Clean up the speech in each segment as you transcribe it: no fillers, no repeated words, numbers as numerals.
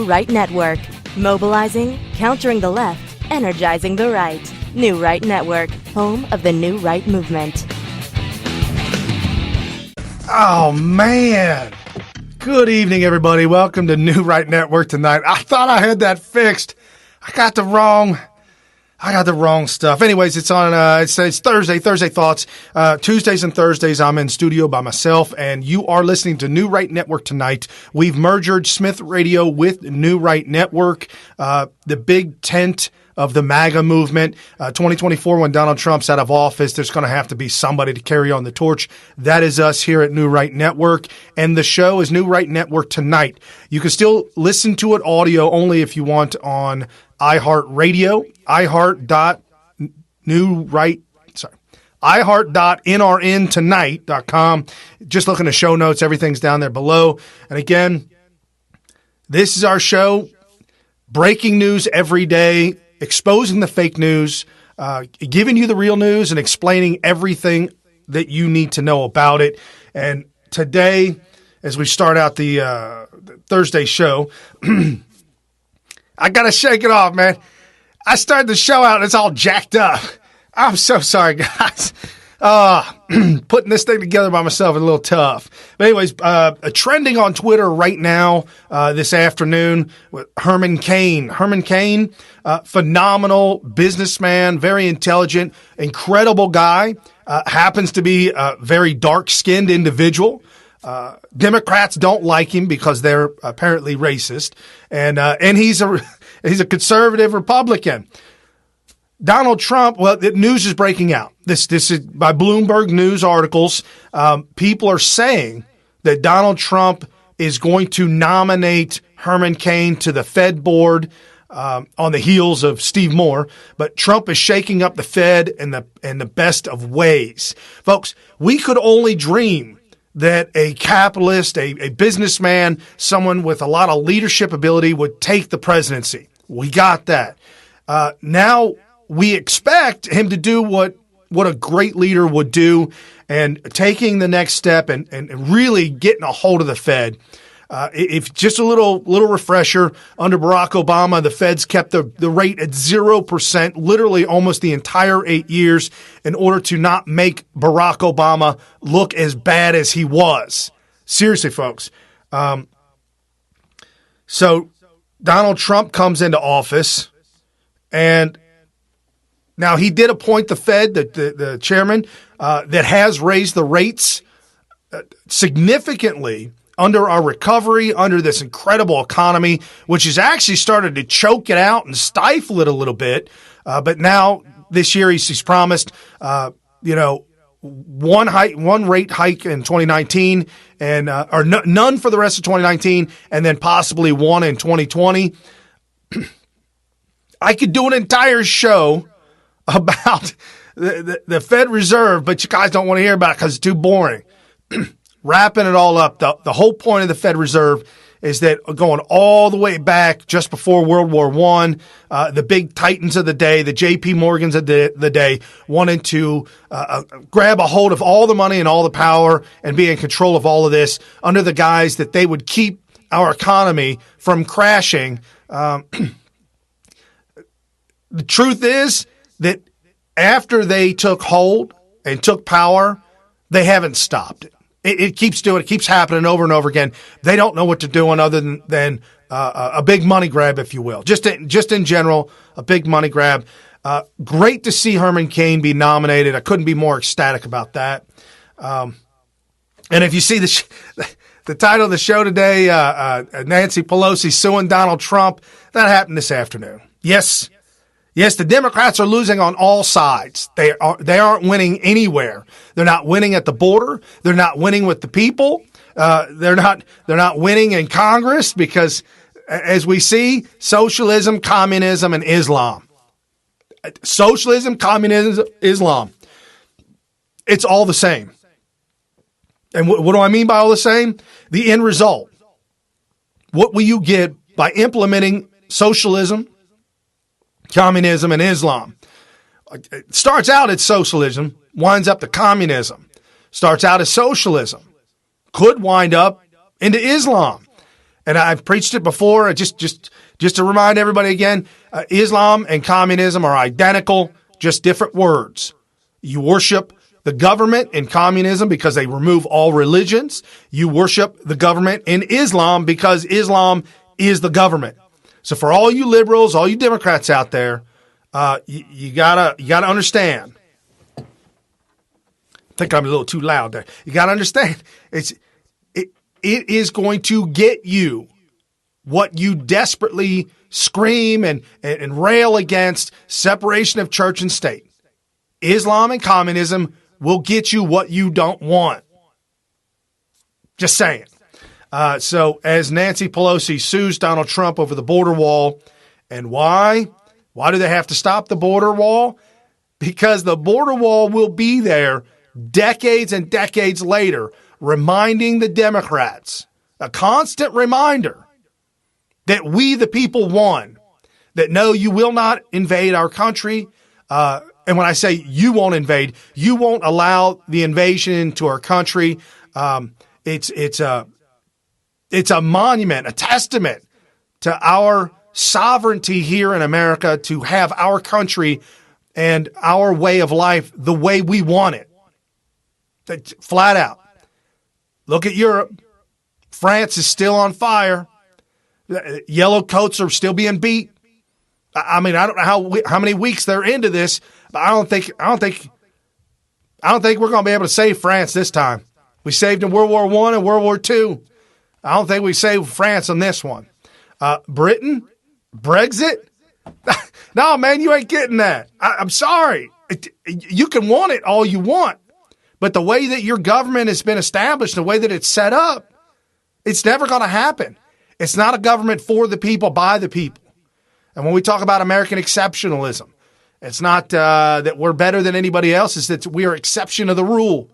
Right Network. Mobilizing, countering the left, energizing the right. New Right Network, home of the New Right movement. Oh, man. Good evening, everybody. Welcome to New Right Network tonight. I thought I had that fixed. I got the wrong stuff. Anyways, it's on, it's Thursday Thoughts. Tuesdays and Thursdays, I'm in studio by myself, and you are listening to New Right Network tonight. We've merged Smyth Radio with New Right Network, the big tent of the MAGA movement. 2024, when Donald Trump's out of office, there's going to have to be somebody to carry on the torch. That is us here at New Right Network, and the show is New Right Network Tonight. You can still listen to it audio only if you want on iHeartRadio, iHeart.NRNTonight.com. Just look in the show notes. Everything's down there below. And again, this is our show. Breaking news every day, exposing the fake news, giving you the real news and explaining everything that you need to know about it. And today, as we start out the Thursday show, I got to shake it off, man. I started the show out and it's all jacked up. I'm so sorry, guys. Putting this thing together by myself is a little tough. But anyways, trending on Twitter right now, this afternoon with Herman Cain. Herman Cain, phenomenal businessman, very intelligent, incredible guy, happens to be a very dark-skinned individual. Democrats don't like him because they're apparently racist, and he's a conservative Republican. Donald Trump, well, the news is breaking out. This is by Bloomberg News articles. People are saying that Donald Trump is going to nominate Herman Cain to the Fed board on the heels of Steve Moore. But Trump is shaking up the Fed in the best of ways. Folks, we could only dream that a capitalist, a businessman, someone with a lot of leadership ability would take the presidency. We got that. Now we expect him to do what a great leader would do, and taking the next step and really getting a hold of the Fed. If just a little refresher, under Barack Obama, the Feds kept the rate at 0%, literally almost the entire 8 years, in order to not make Barack Obama look as bad as he was. Seriously, folks. So Donald Trump comes into office, and now he did appoint the Fed, the chairman, that has raised the rates significantly under our recovery, under this incredible economy, which has actually started to choke it out and stifle it a little bit. But now this year he's promised, one rate hike in 2019 and none for the rest of 2019, and then possibly one in 2020. I could do an entire show about the Fed Reserve, but you guys don't want to hear about it because it's too boring. Wrapping it all up, the whole point of the Fed Reserve is that going all the way back just before World War I, the big titans of the day, the J.P. Morgans of the day, wanted to grab a hold of all the money and all the power and be in control of all of this under the guise that they would keep our economy from crashing. The truth is that after they took hold and took power, they haven't stopped it. It keeps doing it. It keeps happening over and over again. They don't know what they're doing other than a big money grab, if you will. Just in general, a big money grab. Great to see Herman Cain be nominated. I couldn't be more ecstatic about that. And if you see the title of the show today, Nancy Pelosi suing Donald Trump, that happened this afternoon. Yes, the Democrats are losing on all sides. They aren't winning anywhere. They're not winning at the border. They're not winning with the people. They're not winning in Congress because, as we see, socialism, communism, and Islam. Socialism, communism, Islam. It's all the same. And what do I mean by all the same? The end result. What will you get by implementing socialism, communism, and Islam? It starts out as socialism, winds up to communism. Starts out as socialism, could wind up into Islam. And I've preached it before. Just to remind everybody again, Islam and communism are identical, just different words. You worship the government in communism because they remove all religions. You worship the government in Islam because Islam is the government. So for all you liberals, all you Democrats out there, you gotta understand. I think I'm a little too loud there. You gotta understand. It is going to get you what you desperately scream and rail against: separation of church and state. Islam and communism will get you what you don't want. Just saying. So as Nancy Pelosi sues Donald Trump over the border wall, and why? Why do they have to stop the border wall? Because the border wall will be there decades and decades later, reminding the Democrats, a constant reminder that we, the people, won. That no, you will not invade our country. And when I say you won't invade, you won't allow the invasion into our country. It's a monument, a testament to our sovereignty here in America to have our country and our way of life the way we want it. Flat out. Look at Europe. France is still on fire. Yellow coats are still being beat. I mean, I don't know how many weeks they're into this, but I don't think we're going to be able to save France this time. We saved in World War I and World War II. I don't think we saved France on this one. Britain, Brexit. No, man, you ain't getting that. I'm sorry. You can want it all you want, but the way that your government has been established, the way that it's set up, it's never going to happen. It's not a government for the people, by the people. And when we talk about American exceptionalism, it's not that we're better than anybody else. It's that we are exception of the rule.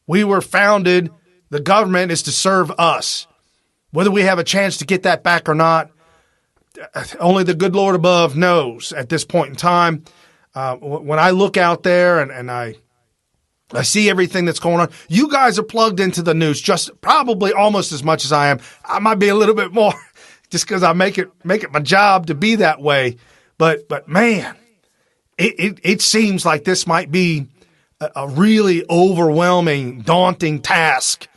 We were founded, the government is to serve us. Whether we have a chance to get that back or not, only the good Lord above knows at this point in time. When I look out there and I see everything that's going on, you guys are plugged into the news just probably almost as much as I am. I might be a little bit more just because I make it my job to be that way. But man, it seems like this might be a really overwhelming, daunting task.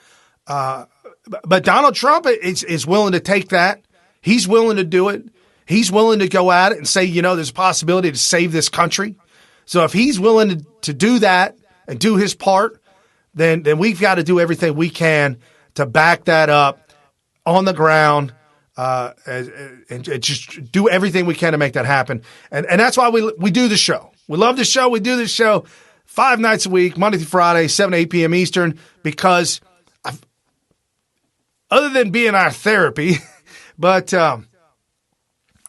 But Donald Trump is willing to take that. He's willing to do it. He's willing to go at it and say, there's a possibility to save this country. So if he's willing to do that and do his part, then we've got to do everything we can to back that up on the ground and just do everything we can to make that happen. And that's why we do the show. We love the show. We do this show 5 nights a week, Monday through Friday, 7 to 8 p.m. Eastern, because other than being our therapy, but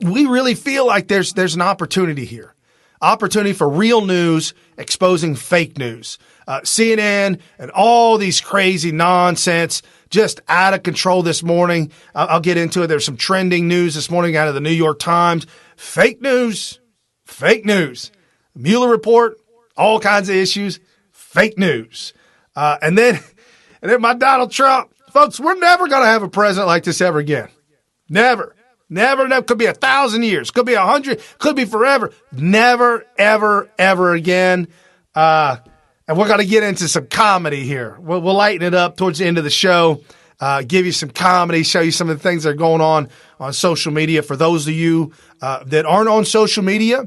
we really feel like there's an opportunity here. Opportunity for real news exposing fake news. CNN and all these crazy nonsense, just out of control this morning. I'll get into it. There's some trending news this morning out of the New York Times. Fake news. Mueller report, all kinds of issues. Fake news. And then my Donald Trump. Folks, we're never going to have a president like this ever again. Never. Could be 1,000 years. Could be 100. Could be forever. Never, ever again. And we're going to get into some comedy here. We'll lighten it up towards the end of the show. Give you some comedy, show you some of the things that are going on social media. For those of you that aren't on social media,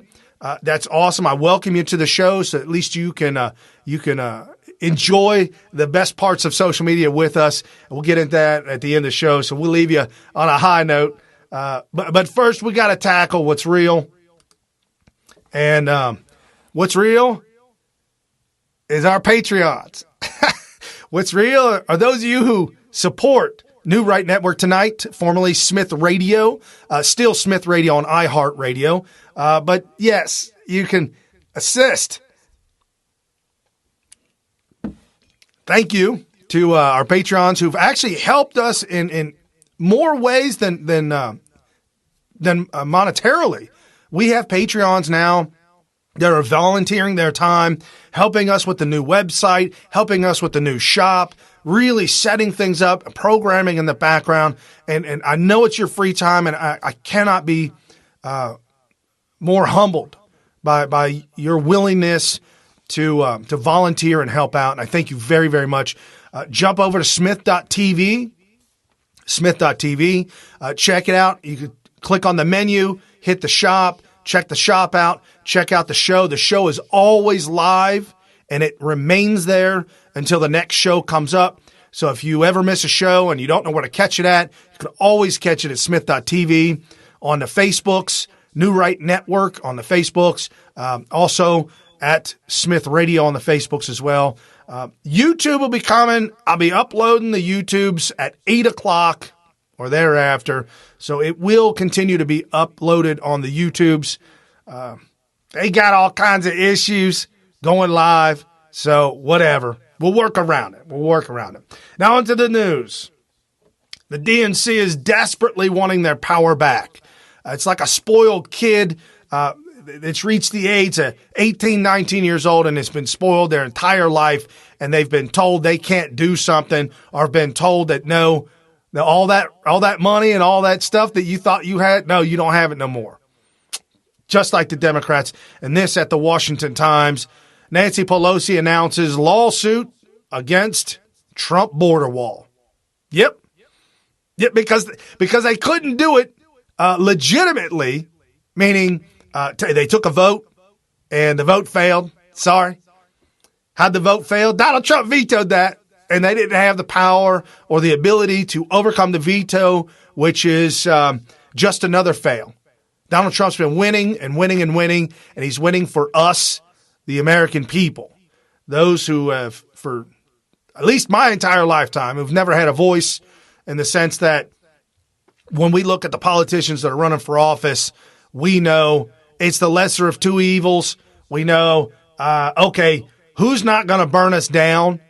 that's awesome. I welcome you to the show, so at least you can enjoy the best parts of social media with us. We'll get into that at the end of the show, so we'll leave you on a high note. But first, we got to tackle what's real. And what's real is our Patreons. What's real are those of you who support New Right Network Tonight, formerly Smyth Radio, still Smyth Radio on iHeartRadio. But yes, you can assist. Thank you to our Patreons who've actually helped us in more ways than monetarily. We have Patreons now that are volunteering their time, helping us with the new website, helping us with the new shop, really setting things up, programming in the background. And I know it's your free time, and I cannot be more humbled by your willingness to volunteer and help out. And I thank you very, very much. Jump over to Smyth.tv. Smyth.tv. Check it out. You can click on the menu, hit the shop, check the shop out, check out the show. The show is always live, and it remains there until the next show comes up. So if you ever miss a show and you don't know where to catch it at, you can always catch it at Smyth.tv, on the Facebooks, New Right Network on the Facebooks, also at Smyth Radio on the Facebooks as well. YouTube will be coming. I'll be uploading the YouTubes at 8 o'clock or thereafter. So it will continue to be uploaded on the YouTubes. They got all kinds of issues going live. So whatever. We'll work around it. Now onto the news. The DNC is desperately wanting their power back. It's like a spoiled kid. It's reached the age of 18, 19 years old and has been spoiled their entire life, and they've been told they can't do something, or been told that no, all that money and all that stuff that you thought you had, no, you don't have it no more. Just like the Democrats. And this at the Washington Times, Nancy Pelosi announces lawsuit against Trump border wall. Yep, because they couldn't do it legitimately, meaning they took a vote and the vote failed. Sorry. How'd the vote fail? Donald Trump vetoed that, and they didn't have the power or the ability to overcome the veto, which is just another fail. Donald Trump's been winning and winning and winning, and he's winning for us, the American people. Those who have, for at least my entire lifetime, who've never had a voice, in the sense that when we look at the politicians that are running for office, we know it's the lesser of two evils. We know, okay, who's not going to burn us down?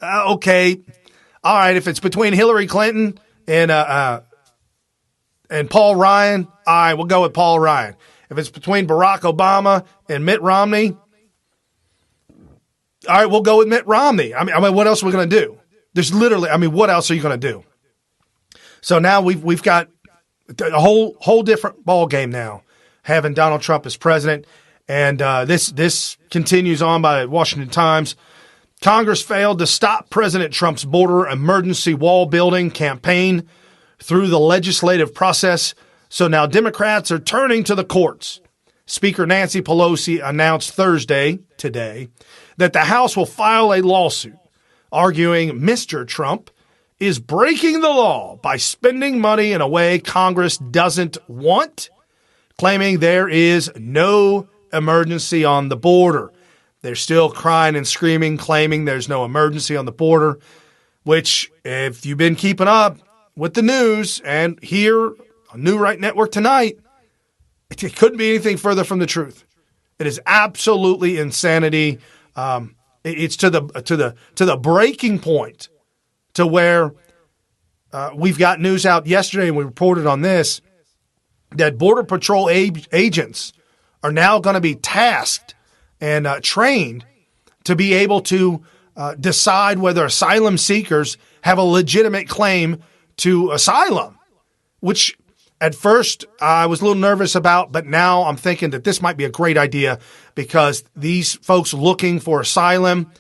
Okay, all right, if it's between Hillary Clinton and Paul Ryan, all right, we'll go with Paul Ryan. If it's between Barack Obama and Mitt Romney, all right, we'll go with Mitt Romney. I mean, what else are we going to do? There's literally, what else are you going to do? So now we've got a whole different ball game now, having Donald Trump as president. And this continues on by Washington Times. Congress failed to stop President Trump's border emergency wall building campaign through the legislative process. So now Democrats are turning to the courts. Speaker Nancy Pelosi announced today, that the House will file a lawsuit arguing Mr. Trump is breaking the law by spending money in a way Congress doesn't want, claiming there is no emergency on the border. They're still crying and screaming, claiming there's no emergency on the border, which, if you've been keeping up with the news and here on New Right Network tonight, it couldn't be anything further from the truth. It is absolutely insanity. It's to the breaking point, to where we've got news out yesterday, and we reported on this, that Border Patrol agents are now going to be tasked and trained to be able to decide whether asylum seekers have a legitimate claim to asylum, which at first I was a little nervous about, but now I'm thinking that this might be a great idea, because these folks looking for asylum,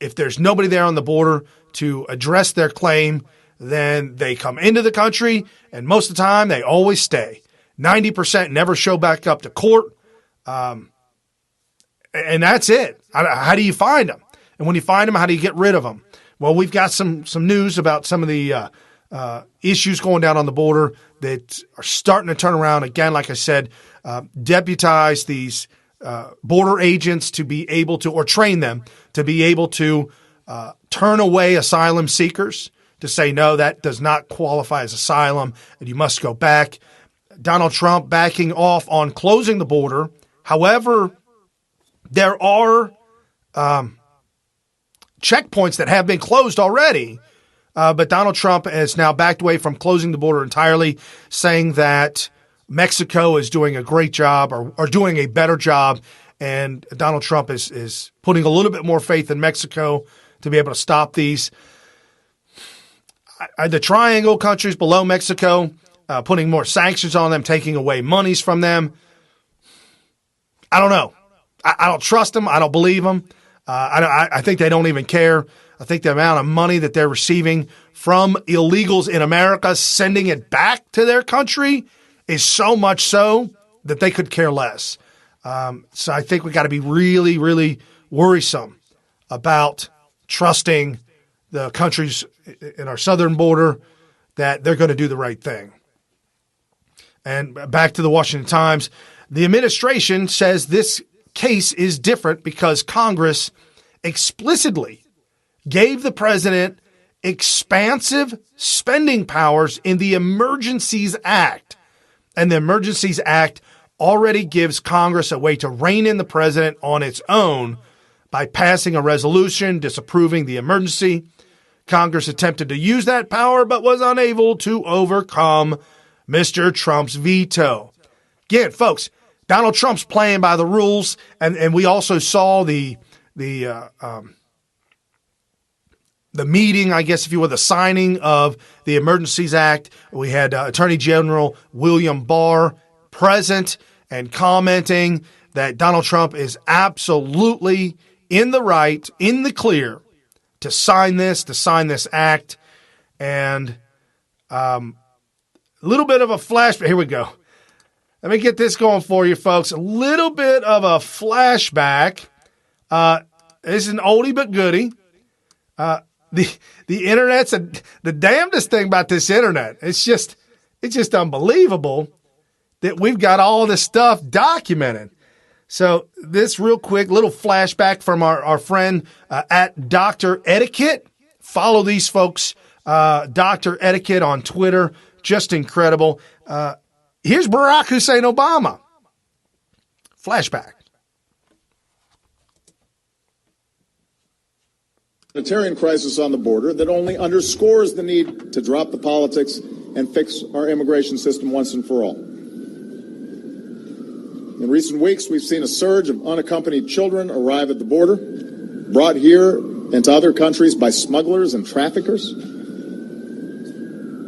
if there's nobody there on the border to address their claim, then they come into the country, and most of the time they always stay. 90% never show back up to court, and that's it. How do you find them? And when you find them, how do you get rid of them? Well, we've got some news about some of the issues going down on the border that are starting to turn around. Again, like I said, deputize these border agents to be able to, or train them to be able to turn away asylum seekers, to say, no, that does not qualify as asylum and you must go back. Donald Trump backing off on closing the border. However, there are checkpoints that have been closed already. But Donald Trump has now backed away from closing the border entirely, saying that Mexico is doing a great job, or doing a better job. And Donald Trump is putting a little bit more faith in Mexico to be able to stop these. The triangle countries below Mexico, putting more sanctions on them, taking away monies from them. I don't know. I don't trust them. I don't believe them. I think they don't even care. I think the amount of money that they're receiving from illegals in America, sending it back to their country, is so much so that they could care less. So I think we got to be really, really worrisome about trusting the countries in our southern border that they're going to do the right thing. And back to the Washington Times, the administration says this case is different because Congress explicitly gave the president expansive spending powers in the Emergencies Act. And the Emergencies Act already gives Congress a way to rein in the president on its own by passing a resolution disapproving the emergency. Congress attempted to use that power but was unable to overcome Mr. Trump's veto. Again, folks, Donald Trump's playing by the rules, and we also saw the meeting, I guess, if you will, the signing of the Emergencies Act. We had Attorney General William Barr present and commenting that Donald Trump is absolutely in the right, in the clear, to sign this act. And a little bit of a flashback. Here we go. Let me get this going for you, folks. A little bit of a flashback. This is an oldie but goodie. The internet's the damnedest thing about this internet. It's just unbelievable that we've got all this stuff documented. So this real quick little flashback from our friend at Dr. Etiquette. Follow these folks, Dr. Etiquette on Twitter. Just incredible. Here's Barack Hussein Obama. Flashback. Humanitarian crisis on the border that only underscores the need to drop the politics and fix our immigration system once and for all. In recent weeks, we've seen a surge of unaccompanied children arrive at the border, brought here and to other countries by smugglers and traffickers.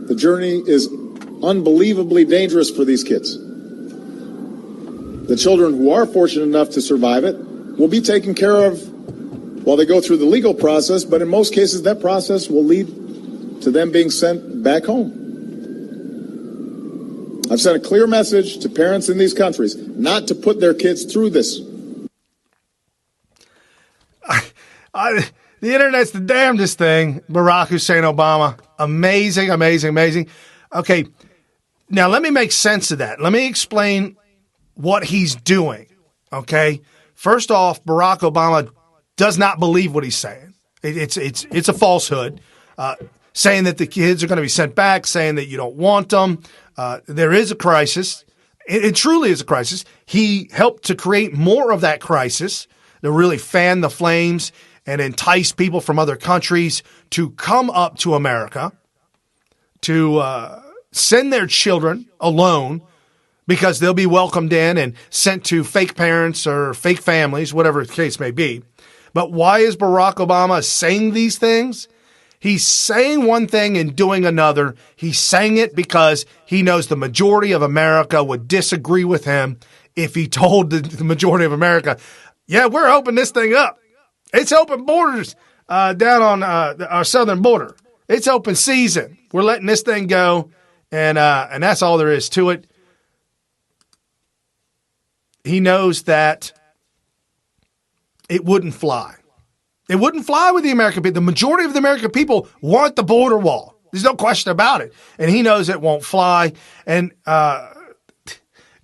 The journey is unbelievably dangerous for these kids. The children who are fortunate enough to survive it will be taken care of while they go through the legal process, but in most cases that process will lead to them being sent back home. I've sent a clear message to parents in these countries not to put their kids through this. The internet's the damnedest thing. Barack Hussein Obama. Amazing, amazing, amazing. Okay, now let me make sense of that. Let me explain what he's doing, okay? First off, Barack Obama does not believe what he's saying. It's a falsehood. Saying that the kids are going to be sent back, saying that you don't want them. There is a crisis. It truly is a crisis. He helped to create more of that crisis to really fan the flames and entice people from other countries to come up to America, to send their children alone because they'll be welcomed in and sent to fake parents or fake families, whatever the case may be. But why is Barack Obama saying these things? He's saying one thing and doing another. He's saying it because he knows the majority of America would disagree with him if he told the majority of America, yeah, we're opening this thing up. It's open borders down on our southern border. It's open season. We're letting this thing go, and that's all there is to it. He knows that it wouldn't fly. It wouldn't fly with the American people. The majority of the American people want the border wall. There's no question about it. And he knows it won't fly. And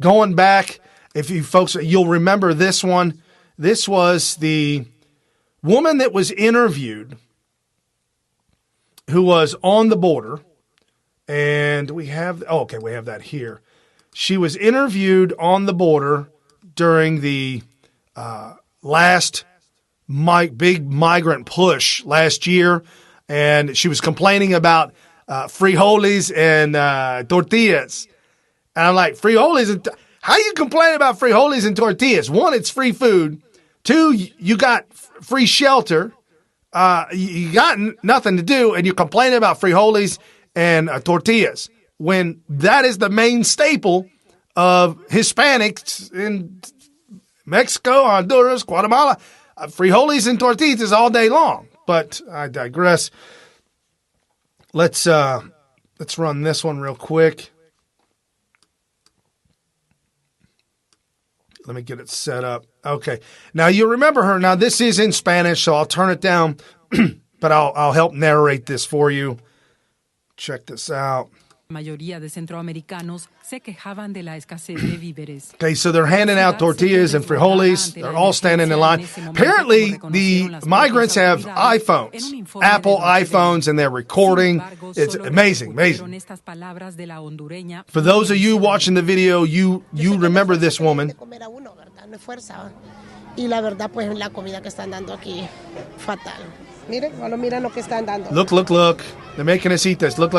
going back, if you folks, you'll remember this one. This was the woman that was interviewed who was on the border. And we have that here. She was interviewed on the border during the last big migrant push last year, and she was complaining about frijoles and tortillas. And I'm like, frijoles? How you complain about frijoles and tortillas? One, it's free food. Two, you got free shelter. you got nothing to do, and you're complaining about frijoles and tortillas when that is the main staple of Hispanics in Mexico, Honduras, Guatemala. Frijoles and tortillas all day long. But I digress. Let's run this one real quick. Let me get it set up. Okay. Now you remember her. Now this is in Spanish, so I'll turn it down, but I'll help narrate this for you. Check this out. Mayoría de centroamericanos se quejaban de la escasez de víveres. Okay, so they're handing out tortillas and frijoles. They're all standing in line. Apparently, the migrants have iPhones, Apple iPhones, and they're recording. It's amazing, amazing. For those of you watching the video, you remember this woman. Y la verdad, pues la comida que están dando aquí, fatal. Miren, bueno, miren lo que están dando. Look. They're making us eat this. Look.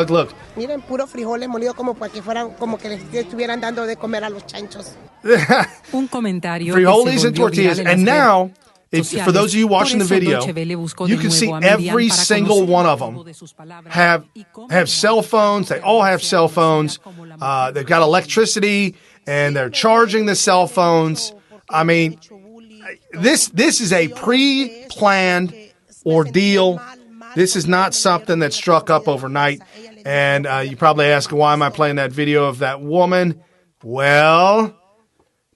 Miren, puro frijoles molidos como para que fueran, como que les estuvieran dando de comer a los chanchos. Un comentario. Frijoles and tortillas. And now, for those of you watching the video, you can see every single one of them have cell phones. They all have cell phones. They've got electricity, and they're charging the cell phones. I mean, this is a pre-planned ordeal. This is not something that struck up overnight. And you probably ask, why am I playing that video of that woman? Well,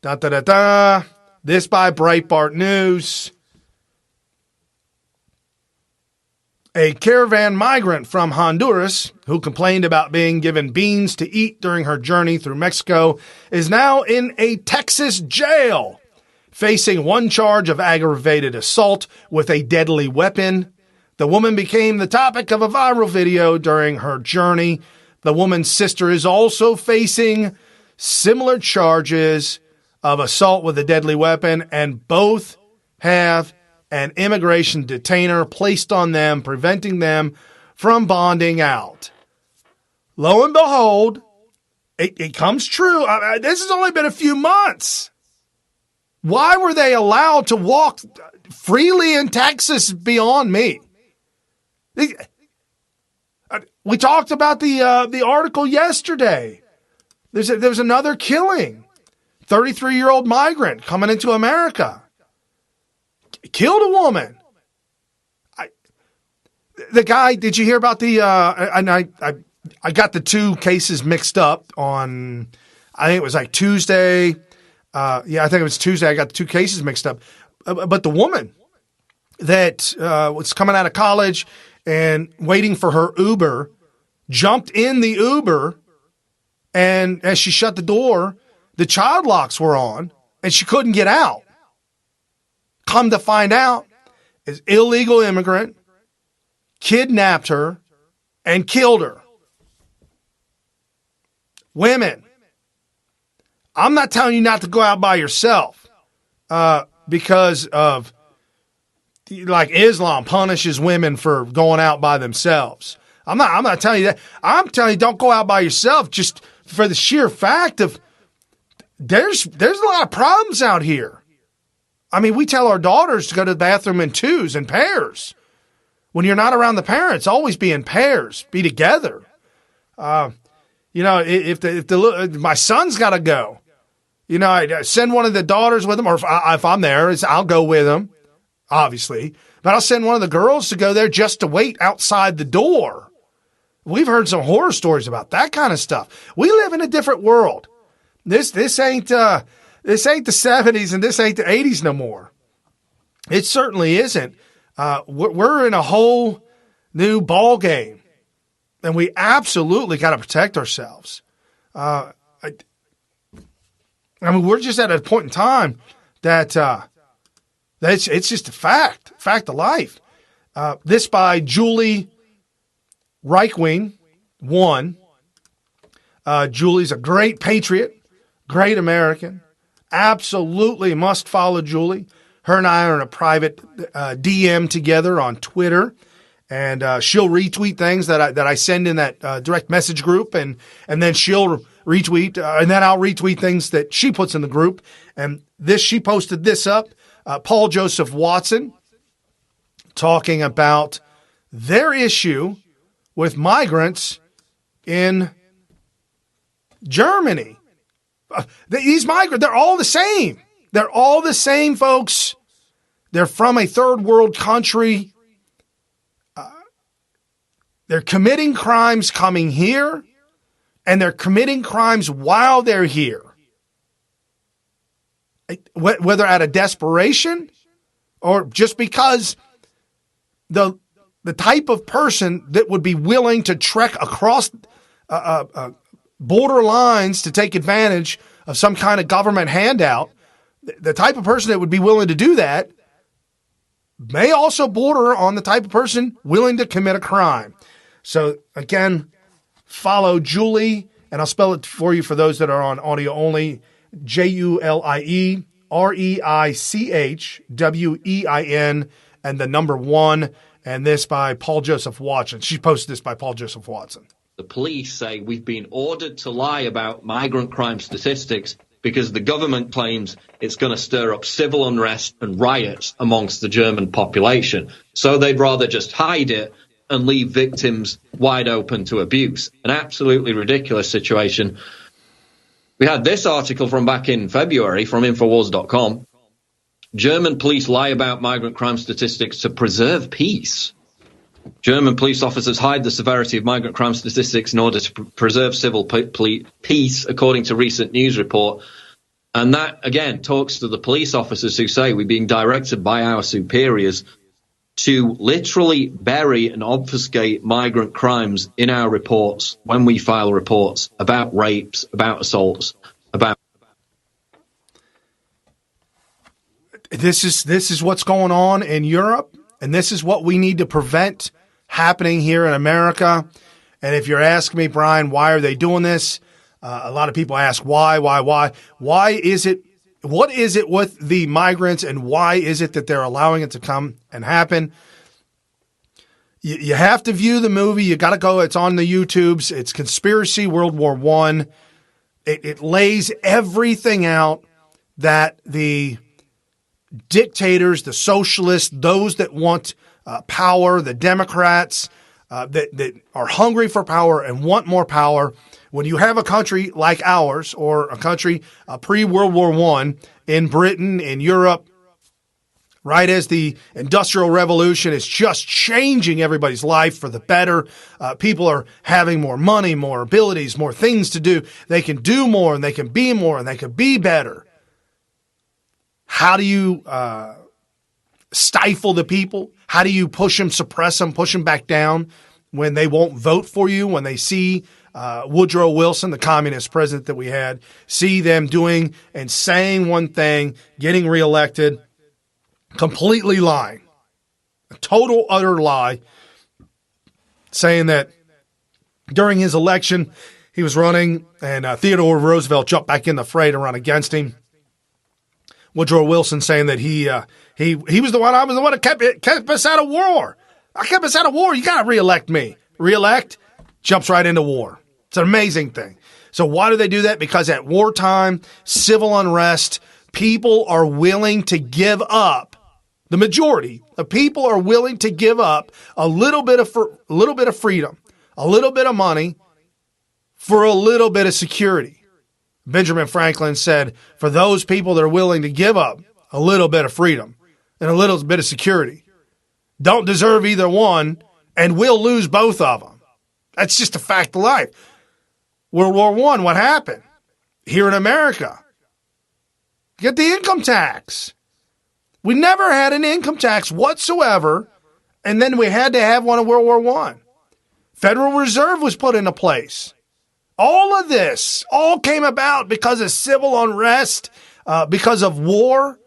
this by Breitbart News. A caravan migrant from Honduras who complained about being given beans to eat during her journey through Mexico is now in a Texas jail, facing one charge of aggravated assault with a deadly weapon. The woman became the topic of a viral video during her journey. The woman's sister is also facing similar charges of assault with a deadly weapon, and both have an immigration detainer placed on them, preventing them from bonding out. Lo and behold, it comes true. This has only been a few months. Why were they allowed to walk freely in Texas beyond me? We talked about the article yesterday. There's another killing. 33-year-old migrant coming into America. Killed a woman. The guy, did you hear about I got the two cases mixed up on, I think it was like Tuesday. I think it was Tuesday. I got the two cases mixed up. But the woman that was coming out of college and waiting for her Uber jumped in the Uber, and as she shut the door, the child locks were on, and she couldn't get out. Come to find out, is illegal immigrant, kidnapped her, and killed her. Women, I'm not telling you not to go out by yourself because of, like, Islam punishes women for going out by themselves. I'm not telling you that. I'm telling you don't go out by yourself just for the sheer fact of there's a lot of problems out here. I mean, we tell our daughters to go to the bathroom in twos and pairs. When you're not around the parents, always be in pairs, be together. If my son's got to go, I send one of the daughters with him, or if I'm there, I'll go with him, obviously. But I'll send one of the girls to go there just to wait outside the door. We've heard some horror stories about that kind of stuff. We live in a different world. This ain't the 70s and this ain't the 80s no more. It certainly isn't. We're in a whole new ball game, and we absolutely got to protect ourselves. We're just at a point in time that it's just a fact of life. This by Julie Reichwing, one. Julie's a great patriot, great American. Absolutely must follow Julie. Her and I are in a private DM together on Twitter, and she'll retweet things that I send in that direct message group, and then she'll retweet, and then I'll retweet things that she puts in the group. And she posted this up. Paul Joseph Watson talking about their issue with migrants in Germany. These migrants, they're all the same. They're all the same, folks. They're from a third world country. They're committing crimes coming here, and they're committing crimes while they're here. Whether out of desperation or just because the type of person that would be willing to trek across border lines to take advantage of some kind of government handout, the type of person that would be willing to do that may also border on the type of person willing to commit a crime. So again, follow Julie, and I'll spell it for you for those that are on audio only. JulieReichWein, and the number 1, and this by Paul Joseph Watson. She posted this by Paul Joseph Watson. The police say we've been ordered to lie about migrant crime statistics because the government claims it's going to stir up civil unrest and riots amongst the German population. So they'd rather just hide it and leave victims wide open to abuse. An absolutely ridiculous situation. We had this article from back in February from Infowars.com. German police lie about migrant crime statistics to preserve peace. German police officers hide the severity of migrant crime statistics in order to preserve civil peace, according to recent news report. And that, again, talks to the police officers who say we're being directed by our superiors to literally bury and obfuscate migrant crimes in our reports when we file reports about rapes, about assaults, about... This is what's going on in Europe, and this is what we need to prevent happening here in America. And if you're asking me, Brian, why are they doing this? A lot of people ask why? Why is it? What is it with the migrants, and why is it that they're allowing it to come and happen? You have to view the movie. You got to go. It's on the YouTubes. It's Conspiracy World War I. It lays everything out that the dictators, the socialists, those that want power, the Democrats that are hungry for power and want more power. When you have a country like ours, or a country pre-World War I in Britain, in Europe, right as the Industrial Revolution is just changing everybody's life for the better, people are having more money, more abilities, more things to do. They can do more, and they can be more, and they can be better. How do you stifle the people? How do you push them, suppress them, push them back down when they won't vote for you, when they see Woodrow Wilson, the communist president that we had, see them doing and saying one thing, getting reelected, completely lying, a total, utter lie, saying that during his election he was running and Theodore Roosevelt jumped back in the fray to run against him. Woodrow Wilson saying that he was the one, I was the one that kept us out of war. I kept us out of war. You got to reelect me. Reelect, jumps right into war. It's an amazing thing. So why do they do that? Because at wartime, civil unrest, people are willing to give up. The majority of people are willing to give up a little bit of freedom, a little bit of money for a little bit of security. Benjamin Franklin said, for those people that are willing to give up a little bit of freedom and a little bit of security, don't deserve either one, and we'll lose both of them. That's just a fact of life. World War I, what happened? Here in America, get the income tax. We never had an income tax whatsoever, and then we had to have one in World War I. Federal Reserve was put into place. All of this all came about because of civil unrest, because of war.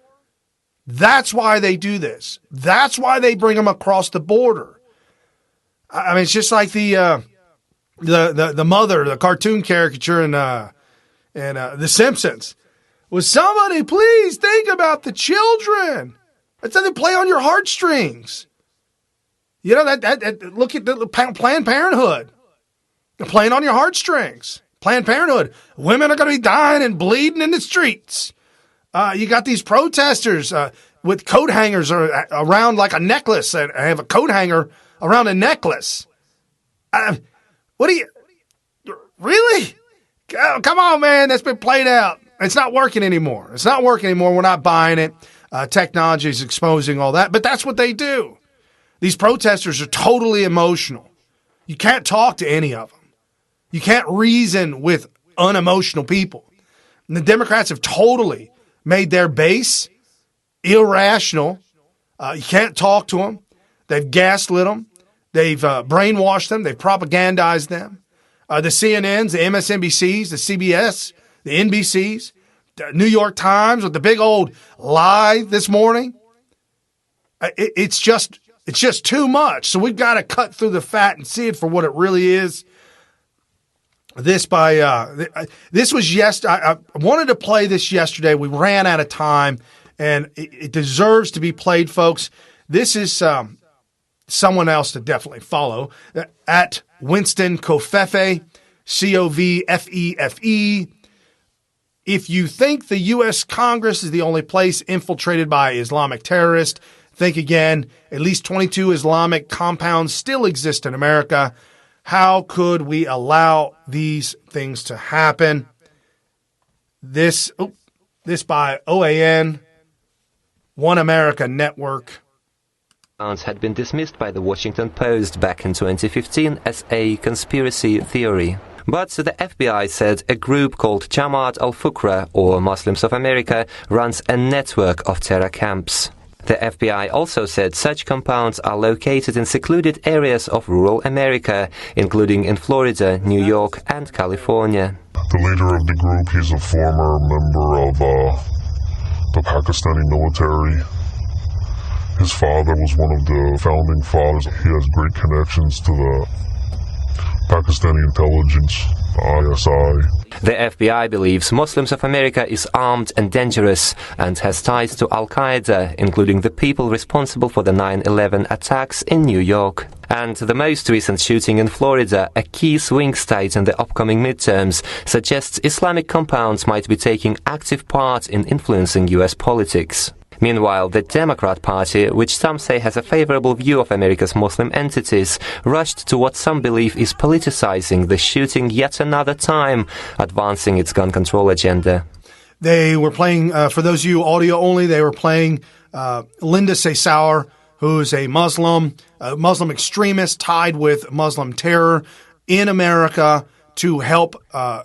That's why they do this. That's why they bring them across the border. I mean, it's just like the mother, the cartoon caricature in The Simpsons. Will somebody please think about the children? That's how they play on your heartstrings. You know, that look at the Planned Parenthood. They're playing on your heartstrings. Planned Parenthood. Women are going to be dying and bleeding in the streets. You got these protesters. with coat hangers around like a necklace. And I have a coat hanger around a necklace. What do you really? Oh, come on, man. That's been played out. It's not working anymore. We're not buying it. Technology is exposing all that, but that's what they do. These protesters are totally emotional. You can't talk to any of them. You can't reason with unemotional people. And the Democrats have totally made their base irrational. You can't talk to them. They've gaslit them. They've brainwashed them. They've propagandized them. The CNNs, the MSNBCs, the CBS, the NBCs, the New York Times with the big old lie this morning. It's just too much. So we've got to cut through the fat and see it for what it really is. This was I wanted to play this yesterday. We ran out of time, and it deserves to be played, folks. This is someone else to definitely follow, at Winston Covfefe, Covfefe. If you think the U.S. Congress is the only place infiltrated by Islamic terrorists, think again. At least 22 Islamic compounds still exist in America. How could we allow these things to happen? This by OAN, One America Network. Had been dismissed by the Washington Post back in 2015 as a conspiracy theory. But the FBI said a group called Jamaat al-Fuqra, or Muslims of America, runs a network of terror camps. The FBI also said such compounds are located in secluded areas of rural America, including in Florida, New York, and California. The leader of the group, he's a former member of the Pakistani military. His father was one of the founding fathers. He has great connections to the Pakistani intelligence, ISI. The FBI believes Muslims of America is armed and dangerous and has ties to Al-Qaeda, including the people responsible for the 9/11 attacks in New York. And the most recent shooting in Florida, a key swing state in the upcoming midterms, suggests Islamic compounds might be taking active part in influencing U.S. politics. Meanwhile, the Democrat Party, which some say has a favorable view of America's Muslim entities, rushed to what some believe is politicizing the shooting yet another time, advancing its gun control agenda. They were playing, for those of you audio only, they were playing Linda Seysour, who's a Muslim extremist tied with Muslim terror in America to help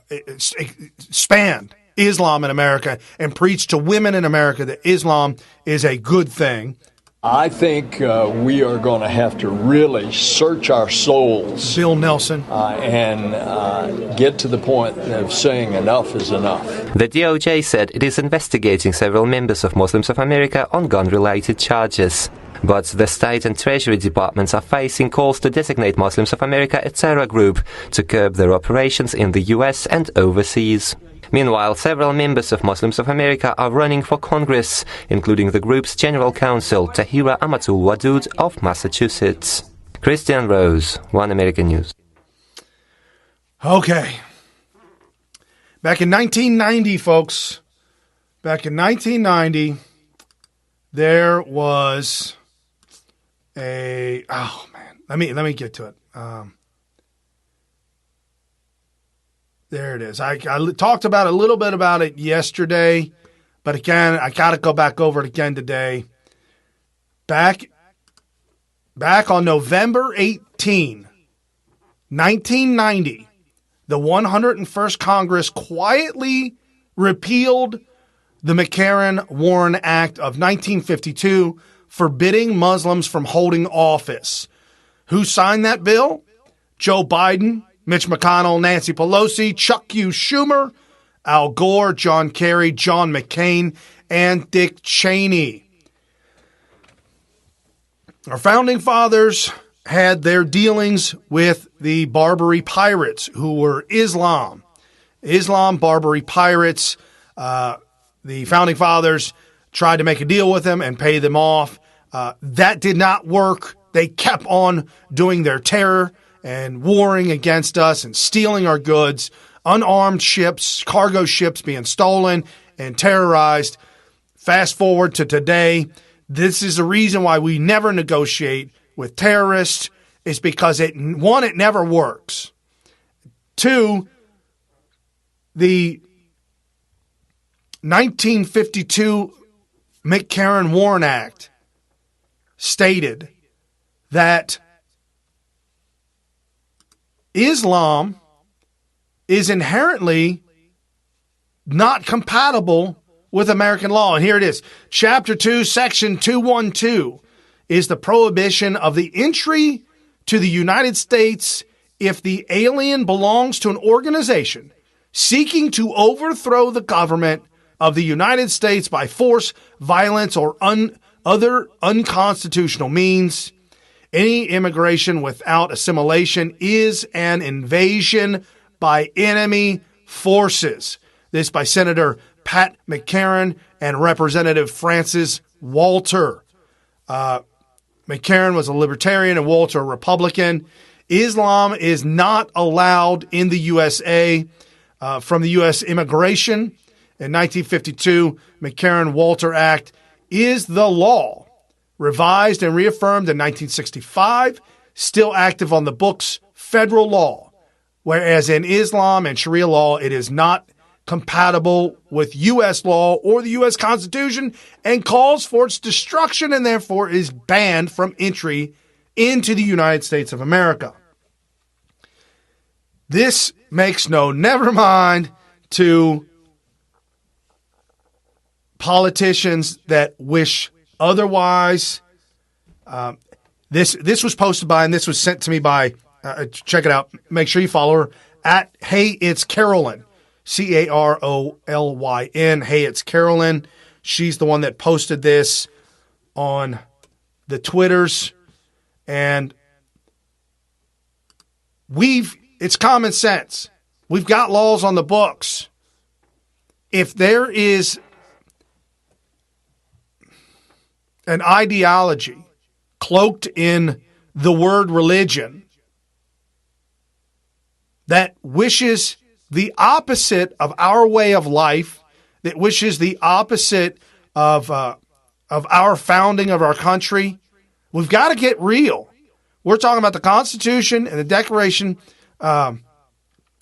expand Islam in America and preach to women in America that Islam is a good thing. I think we are going to have to really search our souls. Bill Nelson. And get to the point of saying enough is enough. The DOJ said it is investigating several members of Muslims of America on gun-related charges. But the state and treasury departments are facing calls to designate Muslims of America a terror group to curb their operations in the U.S. and overseas. Meanwhile, several members of Muslims of America are running for Congress, including the group's general counsel, Tahira Amatul Wadud of Massachusetts. Christian Rose, One American News. Okay. Back in 1990, folks, there was let me get to it. There it is. I talked about a little bit about it yesterday, but again, I got to go back over it again today. Back on November 18, 1990, the 101st Congress quietly repealed the McCarran-Warren Act of 1952, forbidding Muslims from holding office. Who signed that bill? Joe Biden, Mitch McConnell, Nancy Pelosi, Chuck Schumer, Al Gore, John Kerry, John McCain, and Dick Cheney. Our founding fathers had their dealings with the Barbary pirates, who were Islam, Barbary pirates. The founding fathers tried to make a deal with them and pay them off. That did not work. They kept on doing their terror and warring against us and stealing our goods, unarmed ships, cargo ships being stolen and terrorized. Fast forward to today, This is the reason why we never negotiate with terrorists, is because it never works. Two, the 1952 McCarran-Warren Act stated that Islam is inherently not compatible with American law. And here it is. Chapter 2, Section 212 is the prohibition of the entry to the United States if the alien belongs to an organization seeking to overthrow the government of the United States by force, violence, or other unconstitutional means. Any immigration without assimilation is an invasion by enemy forces. This by Senator Pat McCarran and Representative Francis Walter. McCarran was a libertarian and Walter a Republican. Islam is not allowed in the USA from the U.S. immigration. In 1952, McCarran-Walter Act is the law, revised and reaffirmed in 1965, still active on the books, federal law, whereas in Islam and Sharia law, it is not compatible with U.S. law or the U.S. Constitution and calls for its destruction and therefore is banned from entry into the United States of America. This makes never mind to politicians that wish otherwise. This was posted by, and this was sent to me by, check it out, make sure you follow her, at Hey It's Carolyn, Carolyn. Hey It's Carolyn. She's the one that posted this on the Twitters, and it's common sense. We've got laws on the books. If there is an ideology cloaked in the word religion that wishes the opposite of our way of life, that wishes the opposite of our founding of our country, we've got to get real. We're talking about the Constitution and the Declaration, the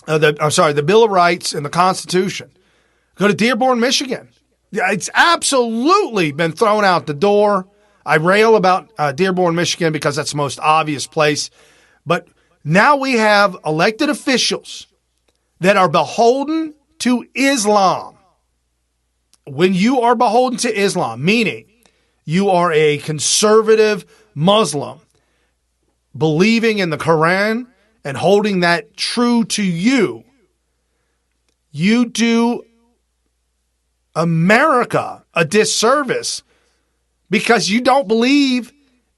Bill of Rights and the Constitution. Go to Dearborn, Michigan. It's absolutely been thrown out the door. I rail about Dearborn, Michigan, because that's the most obvious place. But now we have elected officials that are beholden to Islam. When you are beholden to Islam, meaning you are a conservative Muslim, believing in the Quran and holding that true to you, you do America a disservice because you don't believe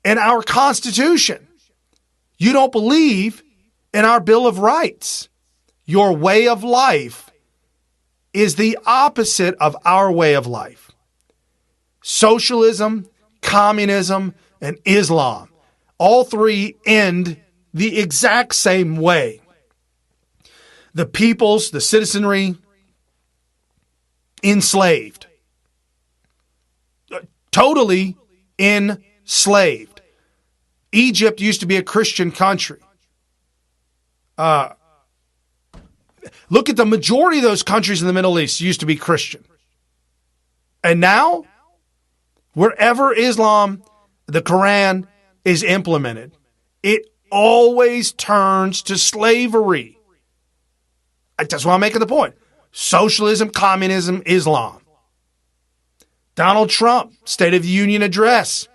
in our Constitution. You don't believe in our Bill of Rights. Your way of life is the opposite of our way of life. Socialism, communism, and Islam, all three end the exact same way. The peoples, the citizenry, enslaved. Totally enslaved. Egypt used to be a Christian country. Look at the majority of those countries in the Middle East used to be Christian. And now, wherever Islam, the Quran, is implemented, it always turns to slavery. That's why I'm making the point. Socialism, communism, Islam. Donald Trump, State of the Union address.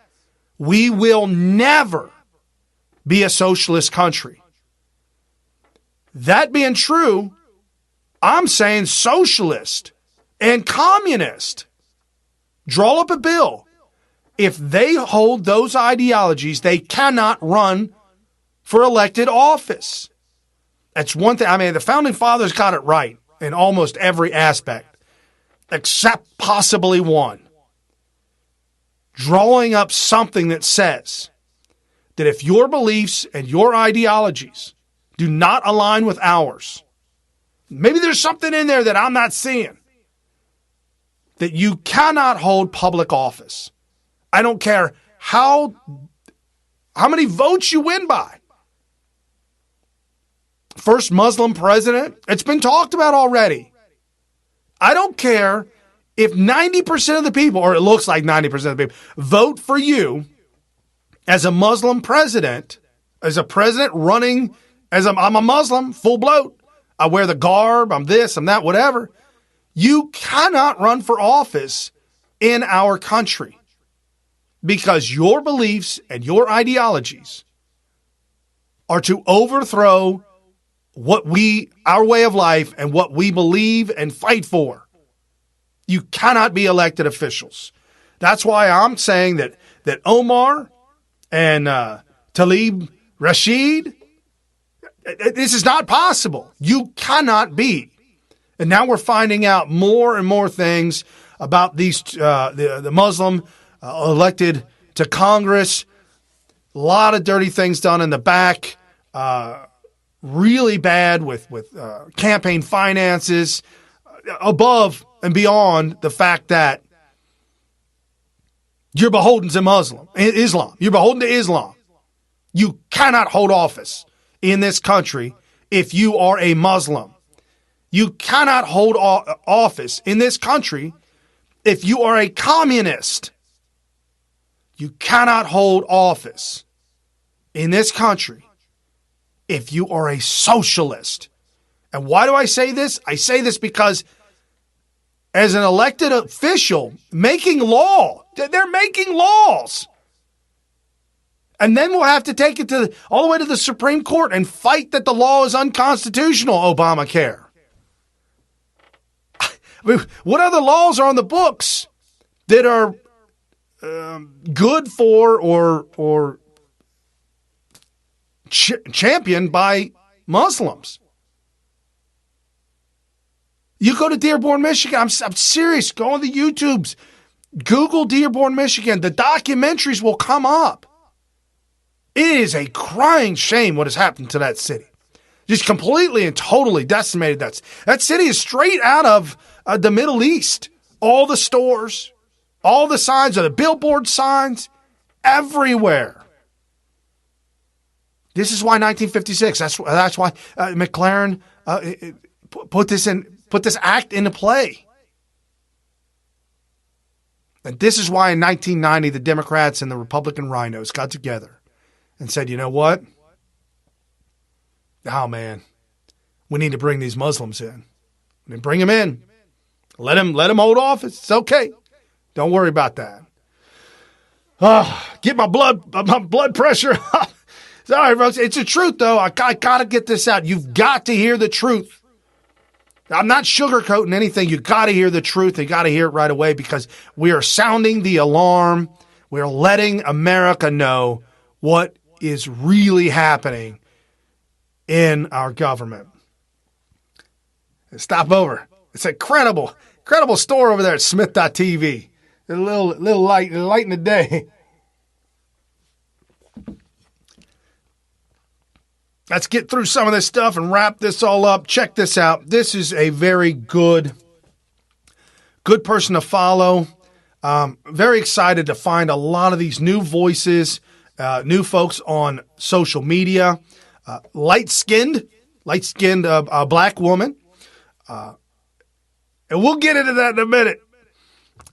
We will never be a socialist country. That being true, I'm saying socialist and communist. Draw up a bill. If they hold those ideologies, they cannot run for elected office. That's one thing. I mean, the Founding Fathers got it right in almost every aspect, except possibly one. Drawing up something that says that if your beliefs and your ideologies do not align with ours, maybe there's something in there that I'm not seeing, that you cannot hold public office. I don't care how many votes you win by. First Muslim president, it's been talked about already. I don't care if 90% of the people, or it looks like 90% of the people, vote for you as a Muslim president, as a president running, I'm a Muslim, full bloat. I wear the garb, I'm this, I'm that, whatever. You cannot run for office in our country because your beliefs and your ideologies are to overthrow our way of life and what we believe and fight for. You cannot be elected officials. That's why I'm saying that Omar and Talib Rashid, this is not possible. You cannot be. And now we're finding out more and more things about these the Muslim elected to Congress. A lot of dirty things done in the back. Really bad with campaign finances, above and beyond the fact that you're beholden to Islam. You're beholden to Islam. You cannot hold office in this country if you are a Muslim. You cannot hold office in this country if you are a communist. You cannot hold office in this country if you are a socialist. And why do I say this? I say this because as an elected official making law, they're making laws. And then we'll have to take it all the way to the Supreme Court and fight that the law is unconstitutional, Obamacare. I mean, what other laws are on the books that are good for or championed by Muslims? You go to Dearborn, Michigan. I'm serious. Go on the YouTubes. Google Dearborn, Michigan. The documentaries will come up. It is a crying shame what has happened to that city. Just completely and totally decimated. That city is straight out of the Middle East. All the stores, all the signs, the billboard signs, everywhere. This is why 1956. That's why McLaren put this act into play. And this is why in 1990 the Democrats and the Republican rhinos got together and said, you know what? Oh, man, we need to bring these Muslims in. And bring them in. Let them hold office. It's okay. Don't worry about that. Get my blood pressure up. Sorry, folks. It's the truth, though. I got to get this out. You've got to hear the truth. I'm not sugarcoating anything. You got to hear the truth. You got to hear it right away because we are sounding the alarm. We are letting America know what is really happening in our government. Stop over. It's an incredible store over there at Smyth.tv. A little light in the day. Let's get through some of this stuff and wrap this all up. Check this out. This is a very good person to follow. Very excited to find a lot of these new voices, new folks on social media. Light-skinned black woman. And we'll get into that in a minute.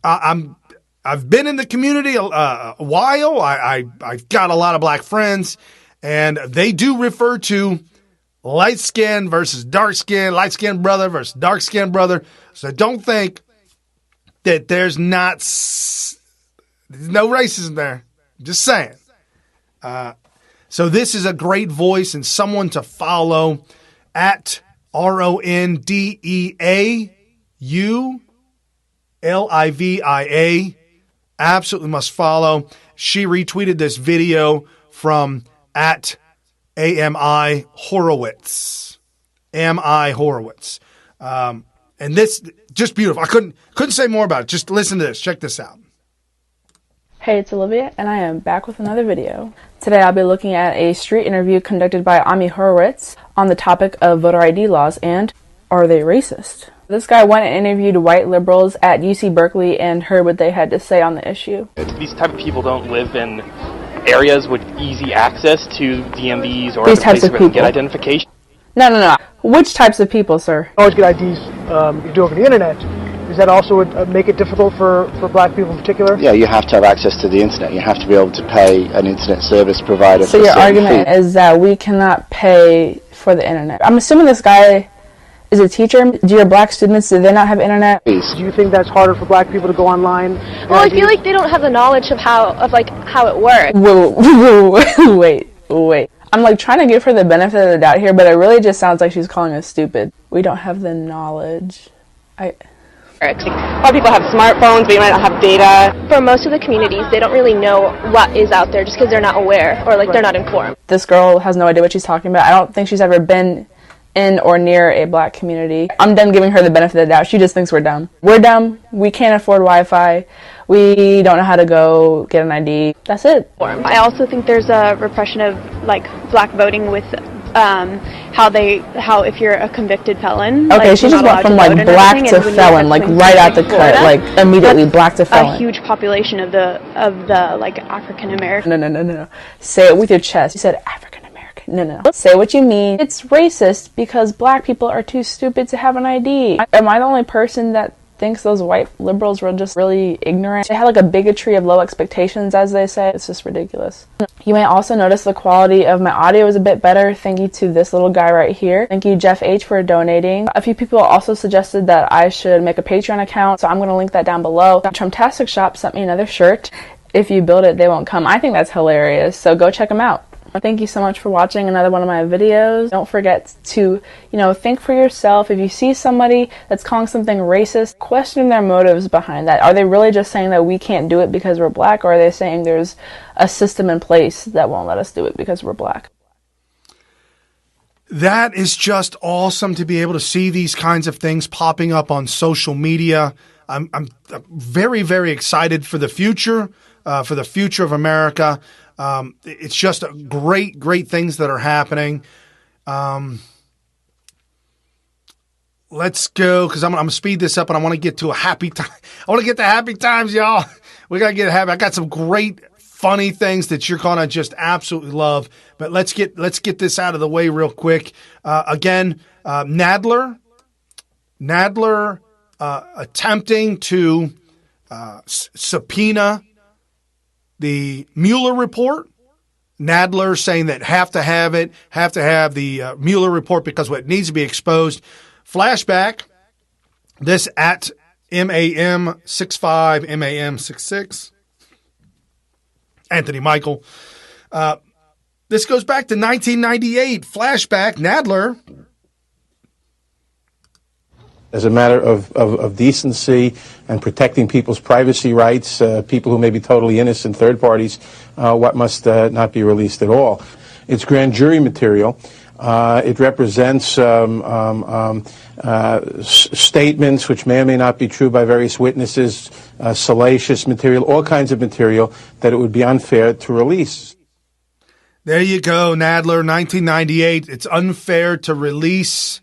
I've been in the community a while. I've got a lot of black friends, and they do refer to light skin versus dark skin, light skinned brother versus dark skinned brother. So don't think that there's no racism there. Just saying. So this is a great voice and someone to follow at RONDEAULIVIA. Absolutely must follow. She retweeted this video from at AMI Horowitz. AMI Horowitz. And this, just beautiful. I couldn't say more about it. Just listen to this. Check this out. Hey, it's Olivia, and I am back with another video. Today I'll be looking at a street interview conducted by Ami Horowitz on the topic of voter ID laws and are they racist? This guy went and interviewed white liberals at UC Berkeley and heard what they had to say on the issue. These type of people don't live in areas with easy access to DMVs or These other types places of where they can get people. identification. No. Which types of people, sir? Always get IDs you do over the internet. Does that also make it difficult for black people in particular? Yeah, you have to have access to the internet. You have to be able to pay an internet service provider. So your argument is that we cannot pay for the internet. I'm assuming this guy is a teacher. Do your black students, do they not have internet? Do you think that's harder for black people to go online? Well, I feel like they don't have the knowledge of how it works. Wait. I'm like trying to give her the benefit of the doubt here, but it really just sounds like she's calling us stupid. We don't have the knowledge. A lot of people have smartphones, but you might not have data. For most of the communities, they don't really know what is out there just because they're not aware or they're not informed. This girl has no idea what she's talking about. I don't think she's ever been in or near a black community. I'm done giving her the benefit of the doubt. She just thinks we're dumb. We're dumb. We can't afford Wi-Fi. We don't know how to go get an ID. That's it. I also think there's a repression of black voting with how if you're a convicted felon. Okay, she just went from black to felon, right out the cut, immediately black to felon. A huge population of the African American. No. Say it with your chest. You said African American. No. Say what you mean. It's racist because black people are too stupid to have an ID. Am I the only person that thinks those white liberals were just really ignorant? They had a bigotry of low expectations, as they say. It's just ridiculous. You may also notice the quality of my audio is a bit better. Thank you to this little guy right here. Thank you, Jeff H, for donating. A few people also suggested that I should make a Patreon account, so I'm going to link that down below. Trumptastic Shop sent me another shirt. If you build it, they won't come. I think that's hilarious, so go check them out. Thank you so much for watching another one of my videos. Don't forget to, think for yourself. If you see somebody that's calling something racist, question their motives behind that. Are they really just saying that we can't do it because we're black, or are they saying there's a system in place that won't let us do it because we're black? That is just awesome to be able to see these kinds of things popping up on social media. I'm very, very excited for the future of America. It's just great things that are happening. Let's go, because I'm going to speed this up and I want to get to a happy time. I want to get to happy times, y'all. We got to get happy. I got some great, funny things that you're going to just absolutely love. But let's get this out of the way real quick. Again, Nadler attempting to subpoena the Mueller report. Nadler saying that have to have the Mueller report because what needs to be exposed. Flashback, this at MAM65, MAM66, Anthony Michael. This goes back to 1998. Flashback, Nadler. As a matter of decency and protecting people's privacy rights, people who may be totally innocent, third parties, what must not be released at all. It's grand jury material. It represents statements which may or may not be true by various witnesses, salacious material, all kinds of material that it would be unfair to release. There you go, Nadler, 1998. It's unfair to release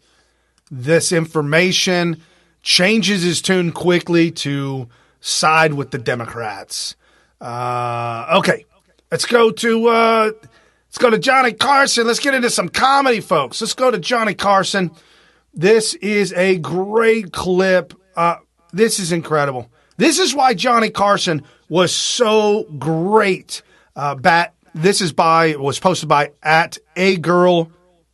this information. Changes his tune quickly to side with the Democrats. Okay, let's go to Johnny Carson. Let's get into some comedy, folks. Let's go to Johnny Carson. This is a great clip. This is incredible. This is why Johnny Carson was so great. Was posted by at a girl.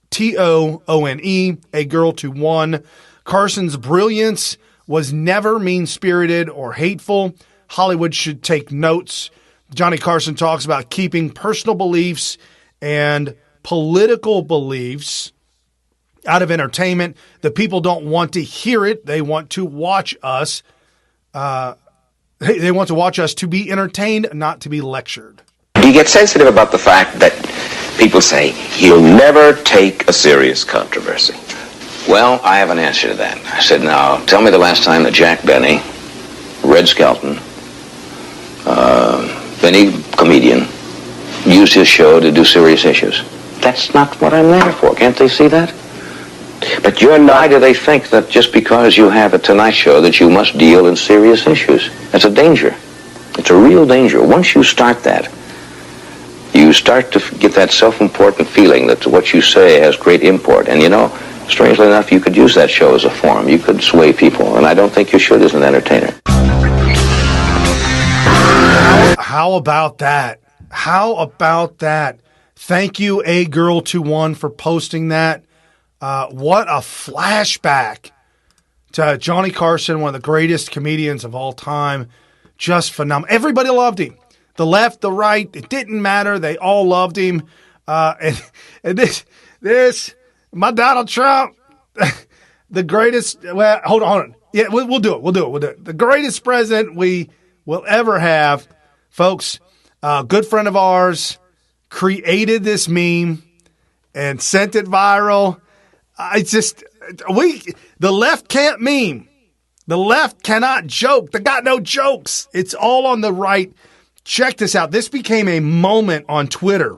TOONE, a girl to one. Carson's brilliance was never mean-spirited or hateful. Hollywood should take notes. Johnny Carson talks about keeping personal beliefs and political beliefs out of entertainment. The people don't want to hear it. They want to watch us. They want to watch us to be entertained, not to be lectured. You get sensitive about the fact that people say, he'll never take a serious controversy. Well, I have an answer to that. I said, now, tell me the last time that Jack Benny, Red Skelton, any comedian, used his show to do serious issues. That's not what I'm there for. Can't they see that? But why do they think that just because you have a Tonight Show that you must deal in serious issues? That's a danger. It's a real danger. Once you start that, you start to get that self-important feeling that what you say has great import. And strangely enough, you could use that show as a forum. You could sway people, and I don't think you should as an entertainer. How about that? How about that? Thank you, agirl21, for posting that. What a flashback to Johnny Carson, one of the greatest comedians of all time. Just phenomenal. Everybody loved him. The left, the right, it didn't matter. They all loved him. And this, my Donald Trump, the greatest, well, hold on. Yeah, we'll do it. The greatest president we will ever have. Folks, a good friend of ours created this meme and sent it viral. The left can't meme. The left cannot joke. They got no jokes. It's all on the right. Check this out. This became a moment on Twitter.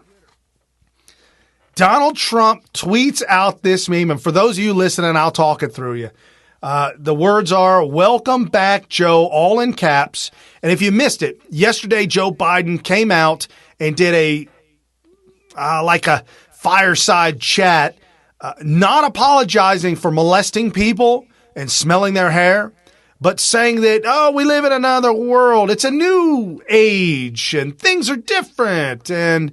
Donald Trump tweets out this meme, and for those of you listening, I'll talk it through you. The words are, "Welcome back, Joe," all in caps. And if you missed it, yesterday Joe Biden came out and did a fireside chat, not apologizing for molesting people and smelling their hair, but saying that, we live in another world. It's a new age and things are different. And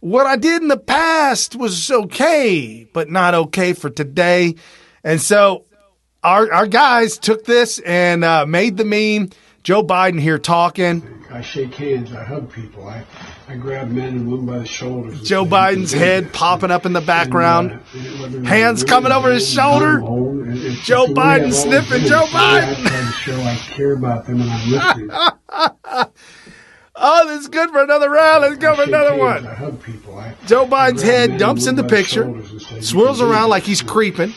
what I did in the past was okay, but not okay for today. And so our guys took this and made the meme. Joe Biden here talking. I shake hands. I hug people. I grab men and women by the shoulders. Joe Biden's head popping up in the background. Hands coming over his shoulder. Joe Biden sniffing Joe Biden. I try to show I care about them and I'm listening. Oh, this is good for another round. Let's go for another one. I hug people. Joe Biden's head dumps in the picture, swirls around like he's creeping.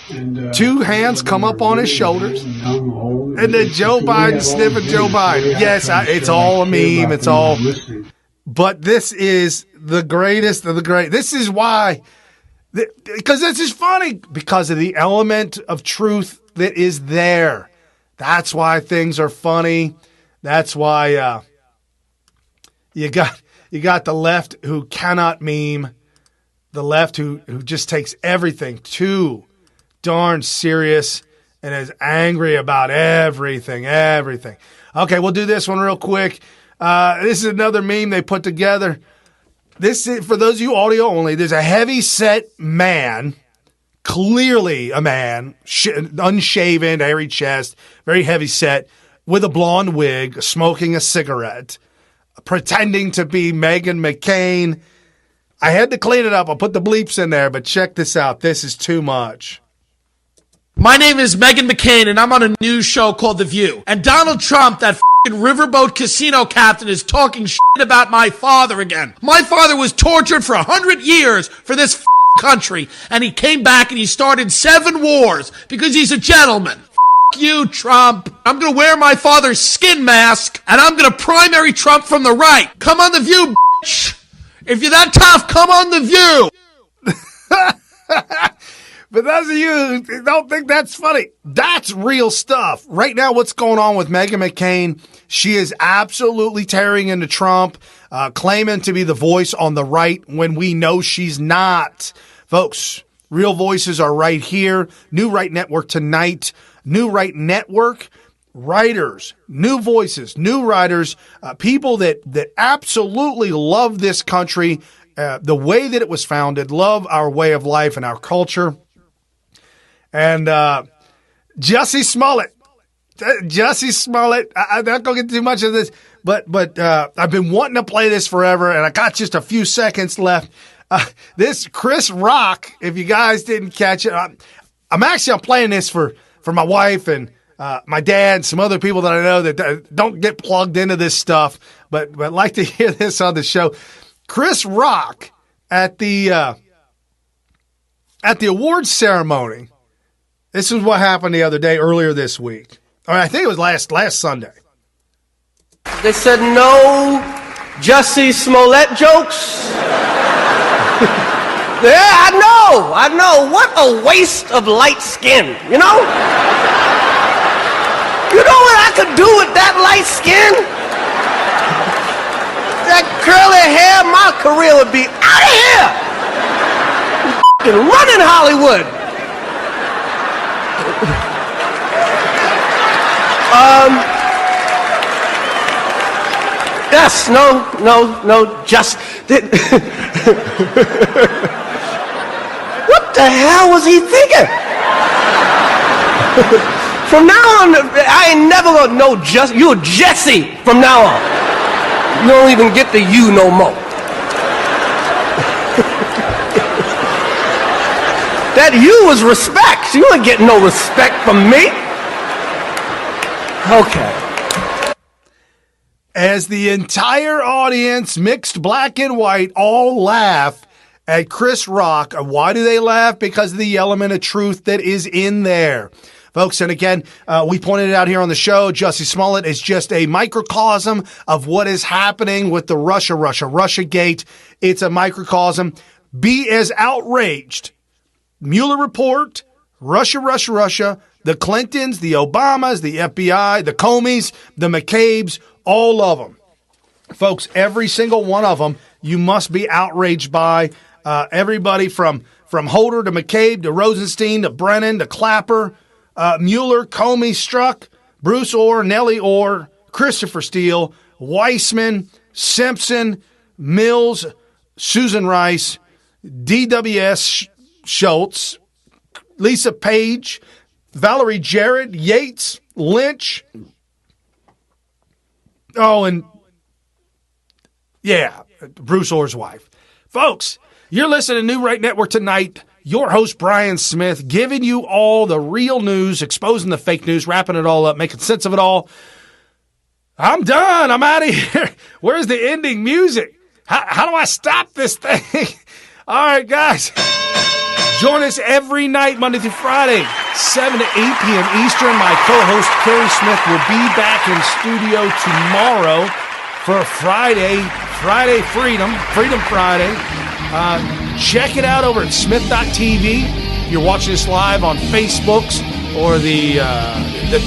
Two hands come up on his shoulders. And then Joe Biden sniffing Joe Biden. Yes, it's all a meme. It's all. But this is the greatest of the great. This is why. Because this is funny. Because of the element of truth that is there. That's why things are funny. That's why you got the left who cannot meme. The left who just takes everything too darn serious and is angry about everything. Okay, we'll do this one real quick. This is another meme they put together. This is, for those of you audio only, there's a heavy-set man, clearly a man, unshaven, hairy chest, very heavy-set, with a blonde wig, smoking a cigarette, pretending to be Meghan McCain. I had to clean it up. I'll put the bleeps in there, but check this out. This is too much. My name is Meghan McCain, and I'm on a news show called The View. And Donald Trump, that f***ing riverboat casino captain, is talking shit about my father again. My father was tortured for 100 years for this f***ing country, and he came back and he started 7 wars because he's a gentleman. F*** you, Trump. I'm going to wear my father's skin mask, and I'm going to primary Trump from the right. Come on The View, bitch. If you're that tough, come on The View. But those of you who don't think that's funny, that's real stuff. Right now, what's going on with Meghan McCain, she is absolutely tearing into Trump, claiming to be the voice on the right when we know she's not. Folks, real voices are right here. New Right Network tonight. New Right Network. Writers, new voices, new writers, people that absolutely love this country, the way that it was founded, love our way of life and our culture. And Jussie Smollett, I'm not going to get too much of this, but I've been wanting to play this forever, and I got just a few seconds left. This Chris Rock, if you guys didn't catch it, I'm playing this for my wife and my dad, some other people that I know that don't get plugged into this stuff, but like to hear this on the show. Chris Rock at the awards ceremony. This is what happened the other day, earlier this week. Or I think it was last Sunday. They said no Jussie Smollett jokes. Yeah, I know. What a waste of light skin, you know? You know what I could do with that light skin? That curly hair, my career would be out of here! Run in Hollywood! Yes, no, just... What the hell was he thinking? From now on, I ain't never gonna know just... You're Jesse from now on. You don't even get the you no more. That you was respect. You ain't getting no respect from me. Okay. As the entire audience, mixed black and white, all laugh at Chris Rock. Why do they laugh? Because of the element of truth that is in there. Folks, and again, we pointed it out here on the show, Jussie Smollett is just a microcosm of what is happening with the Russia gate. It's a microcosm. Be as outraged. Mueller report, Russia, the Clintons, the Obamas, the FBI, the Comeys, the McCabe's, all of them. Folks, every single one of them, you must be outraged by. Everybody from Holder to McCabe to Rosenstein to Brennan to Clapper, Mueller, Comey, Strzok, Bruce Orr, Nellie Orr, Christopher Steele, Weissman, Simpson, Mills, Susan Rice, DWS Schultz, Lisa Page, Valerie Jarrett, Yates, Lynch. Oh, and yeah, Bruce Orr's wife. Folks, you're listening to New Right Network tonight. Your host, Brian Smith, giving you all the real news, exposing the fake news, wrapping it all up, making sense of it all. I'm done. I'm out of here. Where's the ending music? How do I stop this thing? All right, guys. Join us every night, Monday through Friday, 7 to 8 p.m. Eastern. My co-host, Carrie Smith, will be back in studio tomorrow for Friday Freedom Friday. Check it out over at Smyth.tv. You're watching us live on Facebooks or the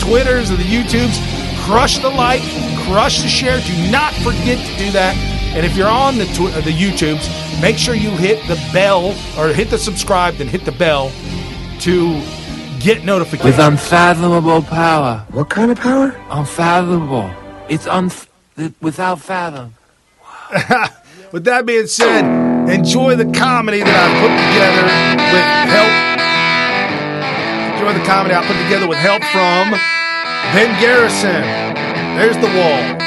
Twitters or the YouTubes. Crush the like, crush the share. Do not forget to do that. And if you're on the YouTubes, make sure you hit the bell or hit the subscribe, then hit the bell to get notifications. With unfathomable power. What kind of power? Unfathomable. It's without fathom. With that being said, enjoy the comedy that I put together with help. Enjoy the comedy I put together with help from Ben Garrison. There's the wall.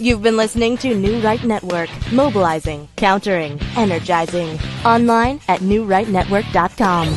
You've been listening to New Right Network, mobilizing, countering, energizing. Online at newrightnetwork.com.